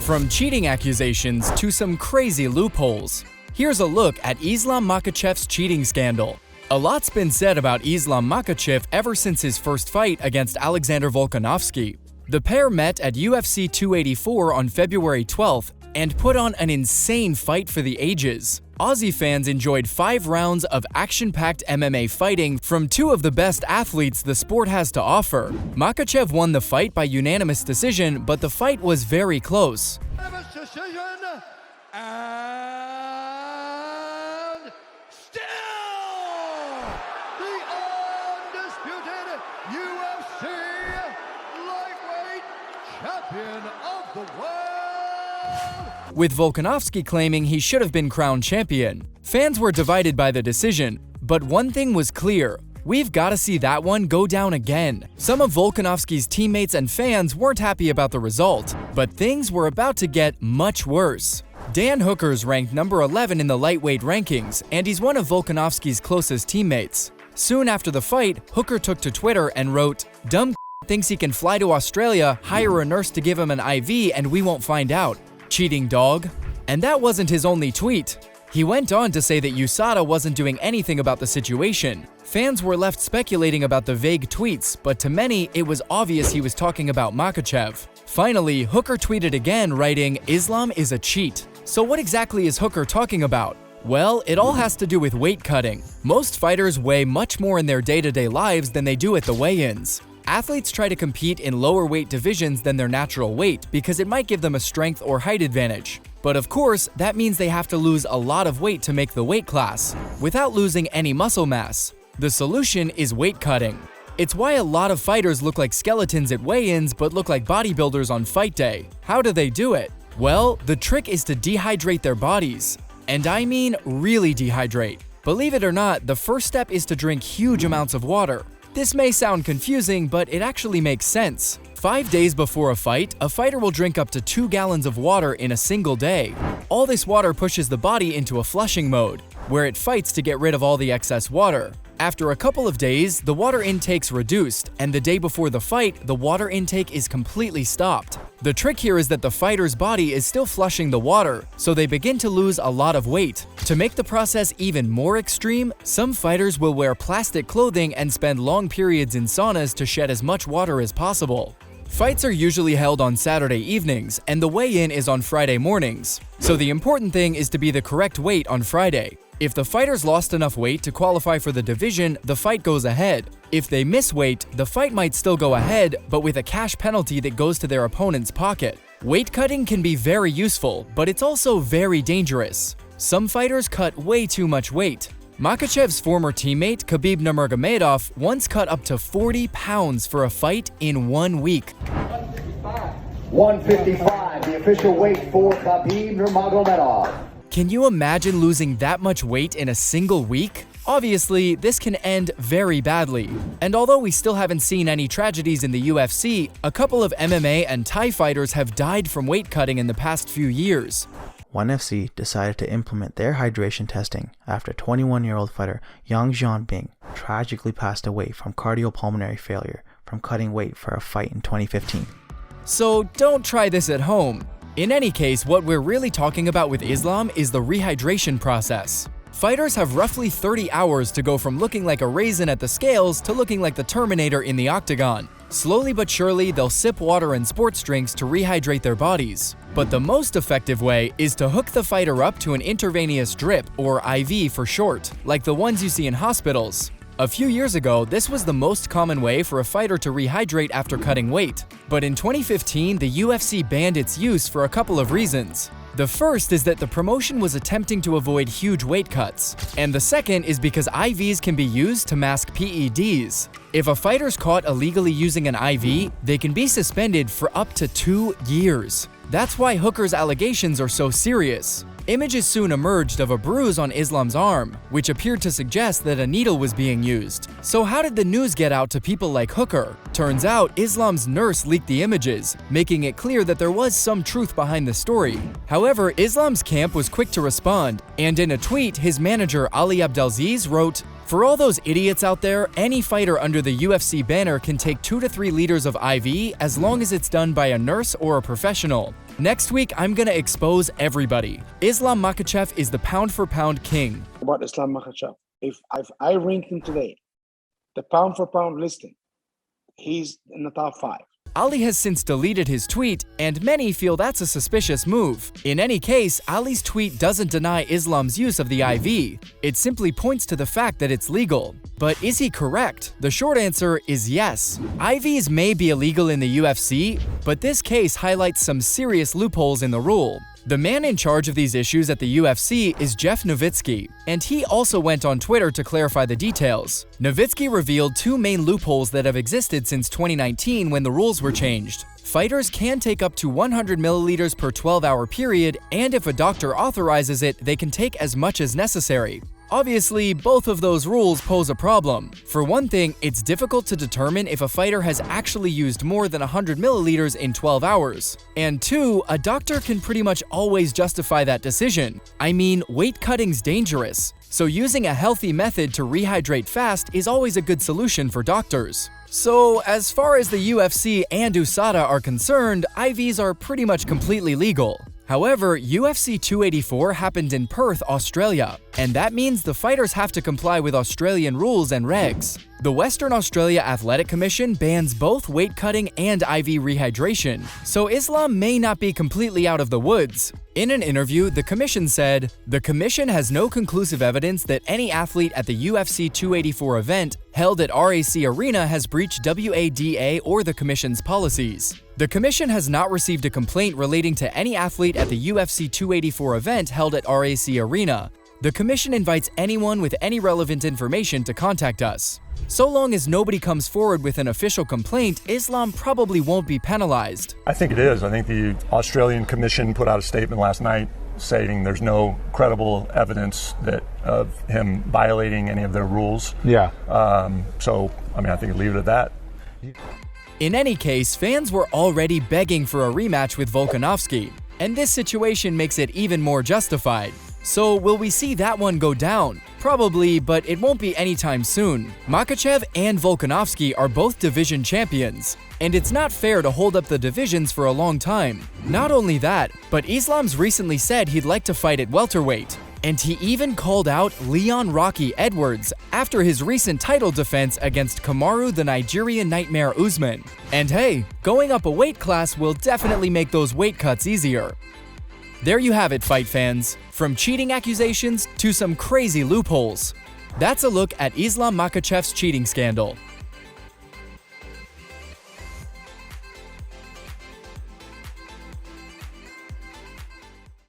From cheating accusations to some crazy loopholes. Here's a look at Islam Makhachev's cheating scandal. A lot's been said about Islam Makhachev ever since his first fight against Alexander Volkanovski. The pair met at UFC 284 on February 12th and put on an insane fight for the ages. Aussie fans enjoyed 5 rounds of action-packed MMA fighting from 2 of the best athletes the sport has to offer. Makhachev won the fight by unanimous decision, but the fight was very close. Champion of the world! With Volkanovski claiming he should have been crowned champion. Fans were divided by the decision, but one thing was clear: we've got to see that one go down again. Some of Volkanovski's teammates and fans weren't happy about the result, but things were about to get much worse. Dan Hooker's ranked number 11 in the lightweight rankings, and he's one of Volkanovski's closest teammates. Soon after the fight, Hooker took to Twitter and wrote, "Dumb thinks he can fly to Australia, hire a nurse to give him an IV, and we won't find out. Cheating dog." And that wasn't his only tweet. He went on to say that USADA wasn't doing anything about the situation. Fans were left speculating about the vague tweets, but to many, it was obvious he was talking about Makhachev. Finally, Hooker tweeted again, writing, "Islam is a cheat." So what exactly is Hooker talking about? Well, it all has to do with weight cutting. Most fighters weigh much more in their day-to-day lives than they do at the weigh-ins. Athletes try to compete in lower weight divisions than their natural weight because it might give them a strength or height advantage. But of course, that means they have to lose a lot of weight to make the weight class, without losing any muscle mass. The solution is weight cutting. It's why a lot of fighters look like skeletons at weigh-ins but look like bodybuilders on fight day. How do they do it? Well, the trick is to dehydrate their bodies. And I mean really dehydrate. Believe it or not, the first step is to drink huge amounts of water. This may sound confusing, but it actually makes sense. 5 days before a fighter will drink up to 2 gallons of water in a single day. All this water pushes the body into a flushing mode, where it fights to get rid of all the excess water. After a couple of days, the water intake's reduced, and the day before the fight, the water intake is completely stopped. The trick here is that the fighter's body is still flushing the water, so they begin to lose a lot of weight. To make the process even more extreme, some fighters will wear plastic clothing and spend long periods in saunas to shed as much water as possible. Fights are usually held on Saturday evenings, and the weigh-in is on Friday mornings. So the important thing is to be the correct weight on Friday. If the fighters lost enough weight to qualify for the division, the fight goes ahead. If they miss weight, the fight might still go ahead, but with a cash penalty that goes to their opponent's pocket. Weight cutting can be very useful, but it's also very dangerous. Some fighters cut way too much weight. Makhachev's former teammate, Khabib Nurmagomedov, once cut up to 40 pounds for a fight in 1 week. 155, the official weight for Khabib Nurmagomedov. Can you imagine losing that much weight in a single week? Obviously, this can end very badly. And although we still haven't seen any tragedies in the UFC, a couple of MMA and Thai fighters have died from weight cutting in the past few years. ONE FC decided to implement their hydration testing after 21-year-old fighter Yang Jianbing tragically passed away from cardiopulmonary failure from cutting weight for a fight in 2015. So don't try this at home. In any case, what we're really talking about with Islam is the rehydration process. Fighters have roughly 30 hours to go from looking like a raisin at the scales to looking like the Terminator in the octagon. Slowly but surely, they'll sip water and sports drinks to rehydrate their bodies. But the most effective way is to hook the fighter up to an intravenous drip, or IV for short, like the ones you see in hospitals. A few years ago, this was the most common way for a fighter to rehydrate after cutting weight. But in 2015, the UFC banned its use for a couple of reasons. The first is that the promotion was attempting to avoid huge weight cuts. And the second is because IVs can be used to mask PEDs. If a fighter's caught illegally using an IV, they can be suspended for up to 2 years. That's why Hooker's allegations are so serious. Images soon emerged of a bruise on Islam's arm, which appeared to suggest that a needle was being used. So how did the news get out to people like Hooker? Turns out Islam's nurse leaked the images, making it clear that there was some truth behind the story. However, Islam's camp was quick to respond, and in a tweet, his manager Ali Abdelaziz wrote, "For all those idiots out there, any fighter under the UFC banner can take 2 to 3 liters of IV as long as it's done by a nurse or a professional. Next week, I'm gonna expose everybody. Islam Makhachev is the pound-for-pound king. About Islam Makhachev, if I ranked him today, the pound-for-pound listing, he's in the top 5. Ali has since deleted his tweet, and many feel that's a suspicious move. In any case, Ali's tweet doesn't deny Islam's use of the IV. It simply points to the fact that it's legal. But is he correct? The short answer is yes. IVs may be illegal in the UFC, but this case highlights some serious loopholes in the rule. The man in charge of these issues at the UFC is Jeff Nowitzki, and he also went on Twitter to clarify the details. Nowitzki revealed 2 main loopholes that have existed since 2019 when the rules were changed. Fighters can take up to 100 milliliters per 12-hour period, and if a doctor authorizes it, they can take as much as necessary. Obviously, both of those rules pose a problem. For one thing, it's difficult to determine if a fighter has actually used more than 100 milliliters in 12 hours. And 2, a doctor can pretty much always justify that decision. I mean, weight cutting's dangerous, so using a healthy method to rehydrate fast is always a good solution for doctors. So, as far as the UFC and USADA are concerned, IVs are pretty much completely legal. However, UFC 284 happened in Perth, Australia, and that means the fighters have to comply with Australian rules and regs. The Western Australia Athletic Commission bans both weight cutting and IV rehydration, so Islam may not be completely out of the woods. In an interview, the commission said, "The commission has no conclusive evidence that any athlete at the UFC 284 event held at RAC Arena has breached WADA or the commission's policies. The commission has not received a complaint relating to any athlete at the UFC 284 event held at RAC Arena. The commission invites anyone with any relevant information to contact us." So long as nobody comes forward with an official complaint, Islam probably won't be penalized. I think it is. I think the Australian Commission put out a statement last night stating there's no credible evidence of him violating any of their rules. Yeah. I think leave it at that. In any case, fans were already begging for a rematch with Volkanovski, and this situation makes it even more justified. So will we see that one go down? Probably, but it won't be anytime soon. Makhachev and Volkanovski are both division champions, and it's not fair to hold up the divisions for a long time. Not only that, but Islam's recently said he'd like to fight at welterweight. And he even called out Leon Rocky Edwards after his recent title defense against Kamaru the Nigerian Nightmare Usman. And hey, going up a weight class will definitely make those weight cuts easier. There you have it, fight fans. From cheating accusations to some crazy loopholes. That's a look at Islam Makhachev's cheating scandal.